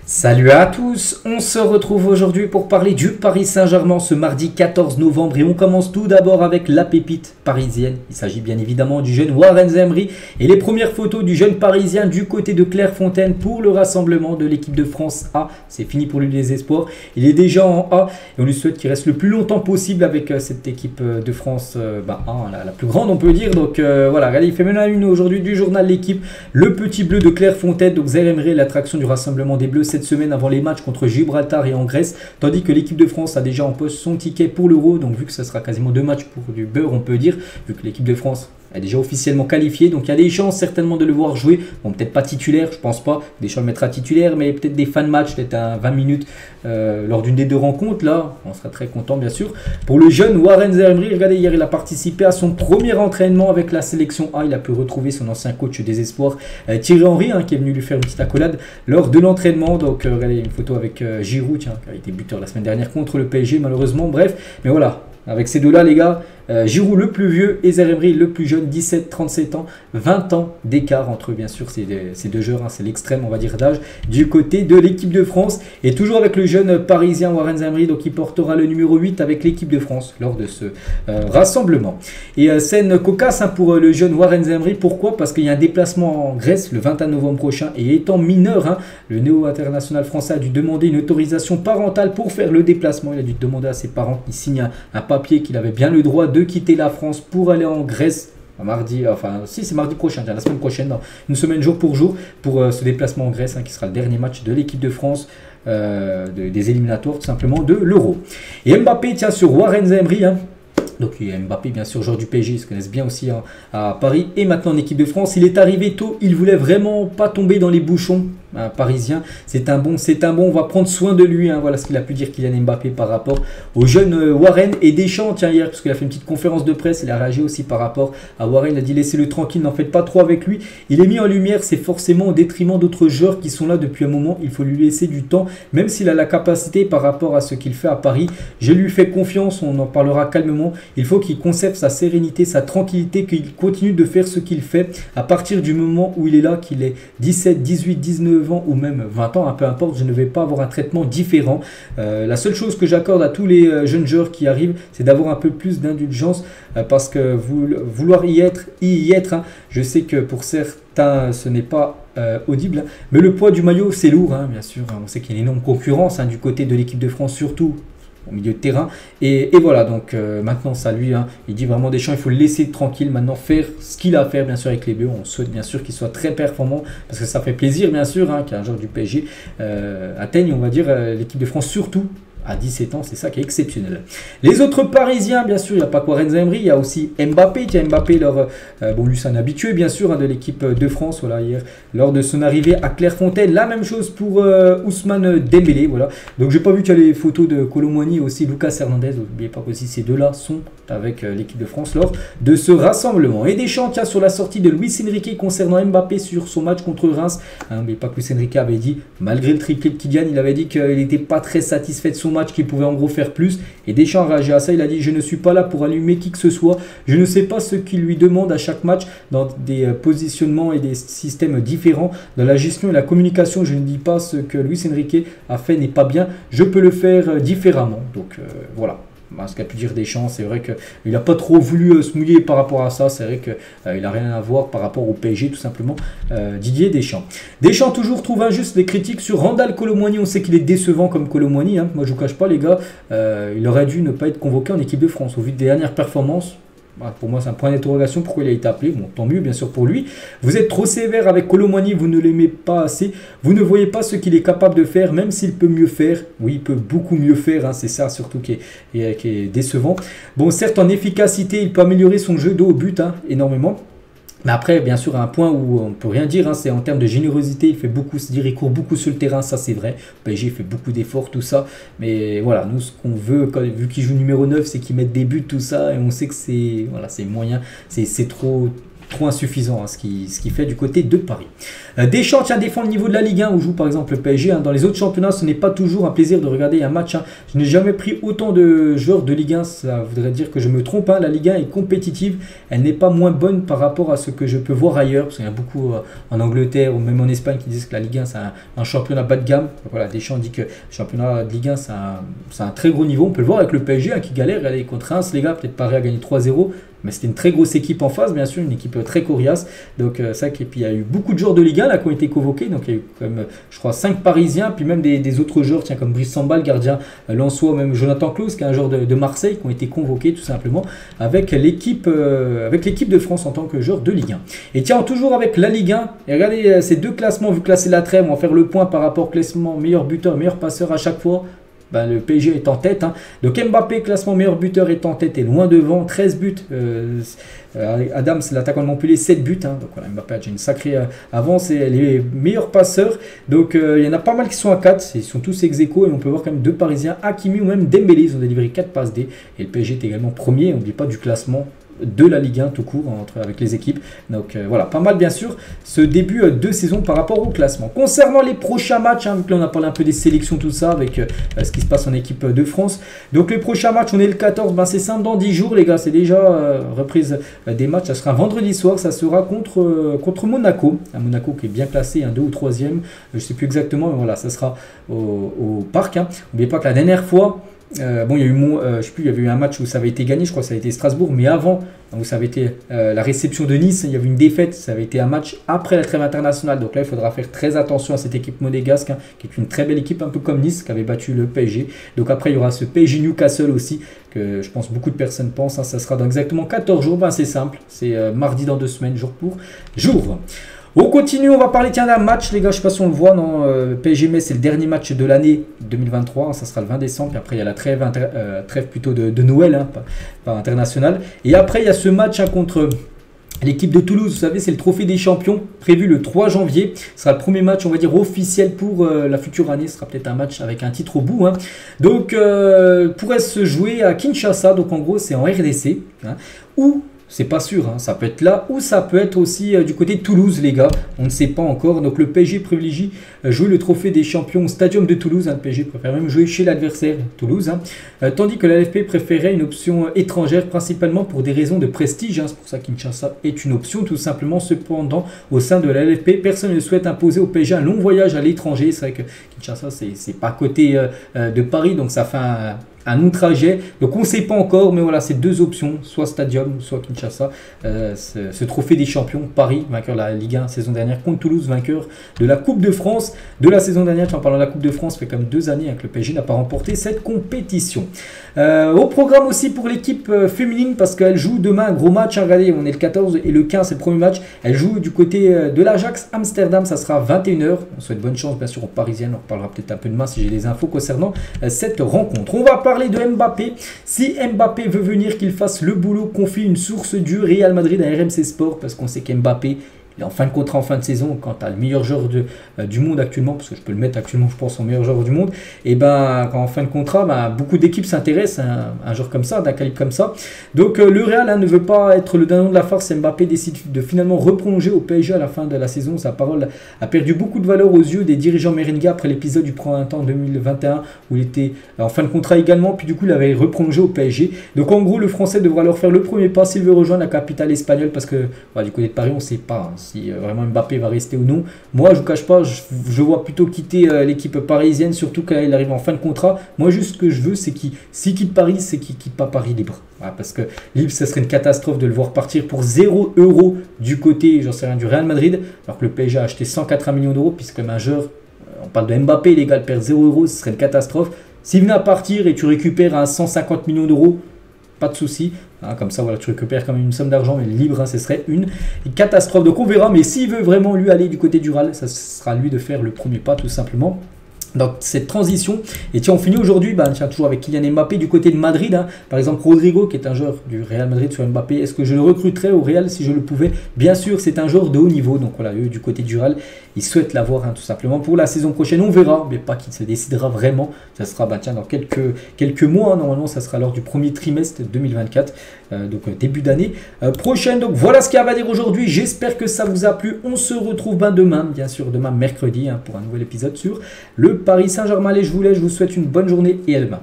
Salut à tous, on se retrouve aujourd'hui pour parler du Paris Saint-Germain ce mardi 14 novembre et on commence tout d'abord avec la pépite parisienne. Il s'agit bien évidemment du jeune Warren Zaïre et les premières photos du jeune parisien du côté de Clairefontaine pour le rassemblement de l'équipe de France A. C'est fini pour lui les espoirs, il est déjà en A et on lui souhaite qu'il reste le plus longtemps possible avec cette équipe de France A, la plus grande on peut dire. Donc voilà, regardez, il fait maintenant la une aujourd'hui du journal L'équipe, le petit bleu de Clairefontaine, donc Zaïre l'attraction du rassemblement des Bleus cette semaine avant les matchs contre Gibraltar et en Grèce, tandis que l'équipe de France a déjà en poste son ticket pour l'Euro, donc vu que ce sera quasiment 2 matchs pour du beurre on peut dire, vu que l'équipe de France est déjà officiellement qualifiée, donc il y a des chances certainement de le voir jouer, bon peut-être pas titulaire, je pense pas, Deschamps le mettra titulaire, mais peut-être des fan match, peut-être à 20 minutes lors d'une des deux rencontres, là, on sera très content bien sûr. Pour le jeune Warren Zaïre, regardez, hier il a participé à son premier entraînement avec la sélection A, il a pu retrouver son ancien coach des espoirs, Thierry Henry, qui est venu lui faire une petite accolade lors de l'entraînement, donc regardez une photo avec Giroud, qui a été buteur la semaine dernière contre le PSG malheureusement, bref, mais voilà. Avec ces deux-là, les gars, Giroud le plus vieux et Zaïre le plus jeune, 17-37 ans, 20 ans d'écart entre bien sûr ces deux joueurs, c'est l'extrême on va dire d'âge du côté de l'équipe de France. Et toujours avec le jeune parisien Warren Zaïre, donc il portera le numéro 8 avec l'équipe de France lors de ce rassemblement. Et scène cocasse pour le jeune Warren Zaïre, pourquoi? Parce qu'il y a un déplacement en Grèce le 21 novembre prochain et étant mineur, le néo-international français a dû demander une autorisation parentale pour faire le déplacement. Il a dû demander à ses parents qui signent un papier qu'il avait bien le droit de quitter la France pour aller en Grèce mardi, enfin si c'est mardi prochain, la semaine prochaine, non, une semaine jour pour ce déplacement en Grèce qui sera le dernier match de l'équipe de France des éliminatoires tout simplement de l'Euro. Et Mbappé tient sur Warren Zaïre, donc il y a Mbappé bien sûr joueur du PSG, ils se connaissent bien aussi à Paris et maintenant en équipe de France. Il est arrivé tôt, il voulait vraiment pas tomber dans les bouchons parisien, c'est un bon, on va prendre soin de lui, voilà ce qu'il a pu dire Kylian Mbappé par rapport au jeune Warren. Et Deschamps, tiens, hier, parce qu'il a fait une petite conférence de presse, il a réagi aussi par rapport à Warren, il a dit laissez-le tranquille, n'en faites pas trop avec lui, il est mis en lumière, c'est forcément au détriment d'autres joueurs qui sont là depuis un moment, il faut lui laisser du temps, même s'il a la capacité par rapport à ce qu'il fait à Paris, je lui fais confiance, on en parlera calmement, il faut qu'il conserve sa sérénité, sa tranquillité, qu'il continue de faire ce qu'il fait, à partir du moment où il est là, qu'il est 17, 18, 19 ans ou même 20 ans, peu importe, je ne vais pas avoir un traitement différent. La seule chose que j'accorde à tous les jeunes joueurs qui arrivent, c'est d'avoir un peu plus d'indulgence parce que vouloir y être, je sais que pour certains ce n'est pas audible, mais le poids du maillot c'est lourd, bien sûr, on sait qu'il y a une énorme concurrence du côté de l'équipe de France surtout au milieu de terrain et voilà, donc maintenant ça lui, il dit vraiment Deschamps, il faut le laisser tranquille maintenant, faire ce qu'il a à faire bien sûr avec les Bleus. On souhaite bien sûr qu'il soit très performant parce que ça fait plaisir bien sûr qu'un joueur du PSG atteigne on va dire l'équipe de France surtout à 17 ans, c'est ça qui est exceptionnel. Les autres Parisiens, bien sûr, il n'y a pas que Warren Zaïre, il y a aussi Mbappé. Tiens, Mbappé, bon, lui, c'est un habitué, bien sûr, de l'équipe de France. Voilà, hier, lors de son arrivée à Clairefontaine, la même chose pour Ousmane Dembélé. Voilà. Donc, j'ai pas vu qu'il y a les photos de Kolo Muani et aussi Lucas Hernandez. N'oubliez pas aussi ces deux-là sont avec l'équipe de France lors de ce rassemblement. Et Deschamps, tiens, sur la sortie de Luis Enrique concernant Mbappé sur son match contre Reims. N'oubliez pas que Luis Enrique avait dit, malgré le triplé de Kylian, il avait dit qu'il n'était pas très satisfait de son match, qu'il pouvait en gros faire plus. Et Deschamps a réagi à ça, il a dit je ne suis pas là pour allumer qui que ce soit, je ne sais pas ce qu'il lui demande à chaque match dans des positionnements et des systèmes différents, dans la gestion et la communication, je ne dis pas ce que Luis Enrique a fait n'est pas bien, je peux le faire différemment. Donc voilà. Ce qu'a pu dire Deschamps, c'est vrai qu'il n'a pas trop voulu se mouiller par rapport à ça, c'est vrai qu'il n'a rien à voir par rapport au PSG tout simplement, Didier Deschamps. Deschamps toujours trouve injuste les critiques sur Randal Kolo Muani, on sait qu'il est décevant comme Kolo Muani, moi je ne vous cache pas les gars, il aurait dû ne pas être convoqué en équipe de France, au vu des dernières performances. Pour moi c'est un point d'interrogation pourquoi il a été appelé, bon tant mieux bien sûr pour lui. Vous êtes trop sévère avec Kolo Muani, vous ne l'aimez pas assez, vous ne voyez pas ce qu'il est capable de faire, même s'il peut mieux faire, oui il peut beaucoup mieux faire, c'est ça surtout qui est décevant. Bon certes en efficacité il peut améliorer son jeu d'eau au but énormément. Mais après, bien sûr, un point où on ne peut rien dire, c'est en termes de générosité, il fait beaucoup, c'est-à-dire il court beaucoup sur le terrain, ça c'est vrai. Le PSG fait beaucoup d'efforts, tout ça. Mais voilà, nous, ce qu'on veut, vu qu'il joue numéro 9, c'est qu'il mette des buts, tout ça. Et on sait que c'est moyen, c'est trop trop insuffisant, hein, ce qui fait du côté de Paris. Deschamps tient à défendre le niveau de la Ligue 1 où joue par exemple le PSG. Hein. Dans les autres championnats, ce n'est pas toujours un plaisir de regarder un match. Hein. Je n'ai jamais pris autant de joueurs de Ligue 1. Ça voudrait dire que je me trompe. Hein. La Ligue 1 est compétitive. Elle n'est pas moins bonne par rapport à ce que je peux voir ailleurs. Parce qu'il y a beaucoup en Angleterre ou même en Espagne qui disent que la Ligue 1 c'est un championnat bas de gamme. Donc, voilà, Deschamps dit que le championnat de Ligue 1 c'est un très gros niveau. On peut le voir avec le PSG hein, qui galère. Regardez, contre Reims, les gars, peut-être Paris a gagné 3-0. Mais c'était une très grosse équipe en face, bien sûr, une équipe très coriace. Donc, ça, et puis il y a eu beaucoup de joueurs de Ligue 1 là, qui ont été convoqués. Donc, il y a eu quand même, je crois, 5 Parisiens, puis même des autres joueurs, tiens, comme Brice Samba, le gardien lensois, même Jonathan Klaus, qui est un joueur de Marseille, qui ont été convoqués tout simplement avec l'équipe de France en tant que joueur de Ligue 1. Et tiens, toujours avec la Ligue 1, et regardez ces deux classements, vu que là c'est la trêve, on va faire le point par rapport au classement meilleur buteur, meilleur passeur à chaque fois. Ben, le PSG est en tête. Hein. Donc Mbappé, classement meilleur buteur, est en tête et loin devant. 13 buts. Adams, l'attaquant de Montpellier, 7 buts. Hein. Donc voilà, Mbappé a déjà une sacrée avance et les meilleurs passeurs. Donc il y en a pas mal qui sont à 4. Ils sont tous ex-aequo et on peut voir quand même deux Parisiens, Hakimi ou même Dembélé. Ils ont délivré 4 passes D. Et le PSG est également premier. On n'oublie pas du classement de la Ligue 1 tout court avec les équipes. Donc voilà, pas mal bien sûr ce début de saison par rapport au classement. Concernant les prochains matchs, hein, là on a parlé un peu des sélections, tout ça, avec ce qui se passe en équipe de France. Donc les prochains matchs, on est le 14, ben, c'est simple, dans 10 jours les gars, c'est déjà reprise des matchs. Ça sera un vendredi soir, ça sera contre Monaco. Un Monaco qui est bien classé, un 2 ou 3e, je ne sais plus exactement, mais voilà, ça sera au parc. Hein. N'oubliez pas que la dernière fois, bon, il y a eu, je sais plus, il y avait eu un match où ça avait été gagné, je crois que ça a été Strasbourg, mais avant, où ça avait été la réception de Nice, il y avait une défaite, ça avait été un match après la trêve internationale. Donc là, il faudra faire très attention à cette équipe monégasque, hein, qui est une très belle équipe, un peu comme Nice, qui avait battu le PSG. Donc après, il y aura ce PSG Newcastle aussi, que je pense beaucoup de personnes pensent. Hein, ça sera dans exactement 14 jours, ben, c'est simple, c'est mardi dans 2 semaines, jour pour jour. On continue, on va parler d'un match, les gars, je ne sais pas si on le voit, non, PSG Metz, c'est le dernier match de l'année 2023, hein, ça sera le 20 décembre, puis après il y a la trêve plutôt de Noël, hein, pas internationale. Et après il y a ce match hein, contre l'équipe de Toulouse, vous savez, c'est le trophée des champions, prévu le 3 janvier. Ce sera le premier match, on va dire, officiel pour la future année. Ce sera peut-être un match avec un titre au bout. Hein. Donc, pourrait se jouer à Kinshasa, donc en gros, c'est en RDC, hein, ou... C'est pas sûr, hein. Ça peut être là ou ça peut être aussi du côté de Toulouse, les gars. On ne sait pas encore. Donc le PSG privilégie jouer le trophée des champions au stadium de Toulouse. Hein. Le PSG préfère même jouer chez l'adversaire, Toulouse. Hein. Tandis que la LFP préférait une option étrangère, principalement pour des raisons de prestige. Hein. C'est pour ça que Kinshasa est une option, tout simplement. Cependant, au sein de la LFP, personne ne souhaite imposer au PSG un long voyage à l'étranger. C'est vrai que Kinshasa, c'est pas à côté de Paris, donc ça fait un long trajet, donc on ne sait pas encore, mais voilà, c'est deux options, soit Stadium, soit Kinshasa. Ce trophée des champions, Paris, vainqueur de la Ligue 1 saison dernière, contre Toulouse, vainqueur de la Coupe de France de la saison dernière. En parlant de la Coupe de France, ça fait comme 2 années hein, que le PSG n'a pas remporté cette compétition. Au programme aussi pour l'équipe féminine, parce qu'elle joue demain un gros match. Hein, regardez, on est le 14 et le 15, c'est le premier match. Elle joue du côté de l'Ajax Amsterdam, ça sera 21h. On souhaite bonne chance, bien sûr, aux Parisiennes. On reparlera peut-être un peu demain si j'ai des infos concernant cette rencontre. On va parler de Mbappé. Si Mbappé veut venir, qu'il fasse le boulot, confie une source du Real Madrid à RMC Sport, parce qu'on sait qu'Mbappé il est en fin de contrat, en fin de saison, quand tu as le meilleur joueur du monde actuellement, parce que je peux le mettre actuellement, je pense, en meilleur joueur du monde, et ben quand en fin de contrat, ben, beaucoup d'équipes s'intéressent à un joueur comme ça, d'un calibre comme ça. Donc le Real hein, ne veut pas être le dindon de la farce. Mbappé décide de finalement reprolonger au PSG à la fin de la saison. Sa parole a perdu beaucoup de valeur aux yeux des dirigeants merengues après l'épisode du printemps 2021, où il était en fin de contrat également, puis du coup il avait reprolongé au PSG. Donc en gros, le Français devra leur faire le premier pas s'il veut rejoindre la capitale espagnole, parce que du côté de Paris, on ne sait pas hein, si vraiment Mbappé va rester ou non. Moi, je ne vous cache pas, je vois plutôt quitter l'équipe parisienne, surtout quand il arrive en fin de contrat. Moi, juste ce que je veux, c'est s'il quitte Paris, c'est qu'il ne quitte pas Paris libre. Voilà, parce que libre, ce serait une catastrophe de le voir partir pour 0 € du côté, j'en sais rien, du Real Madrid, alors que le PSG a acheté 180 millions d'euros, puisque comme un joueur, on parle de Mbappé, les gars, perd 0 €, ce serait une catastrophe. S'il venait à partir et tu récupères à 150 millions d'euros, pas de souci, hein, comme ça voilà, tu récupères quand même une somme d'argent, mais libre, hein, ce serait une catastrophe. Donc on verra, mais s'il veut vraiment lui aller du côté du Real, ça sera lui de faire le premier pas tout simplement. dans cette transition. Et tiens, on finit aujourd'hui, tiens, toujours avec Kylian Mbappé du côté de Madrid. Hein. Par exemple, Rodrigo, qui est un joueur du Real Madrid sur Mbappé, est-ce que je le recruterais au Real si je le pouvais? Bien sûr, c'est un joueur de haut niveau. Donc voilà, eux, du côté du Real, ils souhaitent l'avoir tout simplement pour la saison prochaine. On verra, mais pas qu'il se décidera vraiment. Ça sera tiens, dans quelques mois. Hein. Normalement, ça sera lors du premier trimestre 2024, donc début d'année prochaine. Donc voilà ce qu'il y a à dire aujourd'hui. J'espère que ça vous a plu. On se retrouve demain, bien sûr, demain mercredi, hein, pour un nouvel épisode sur le Paris Saint-Germain. Allez, je vous laisse, je vous souhaite une bonne journée et à demain.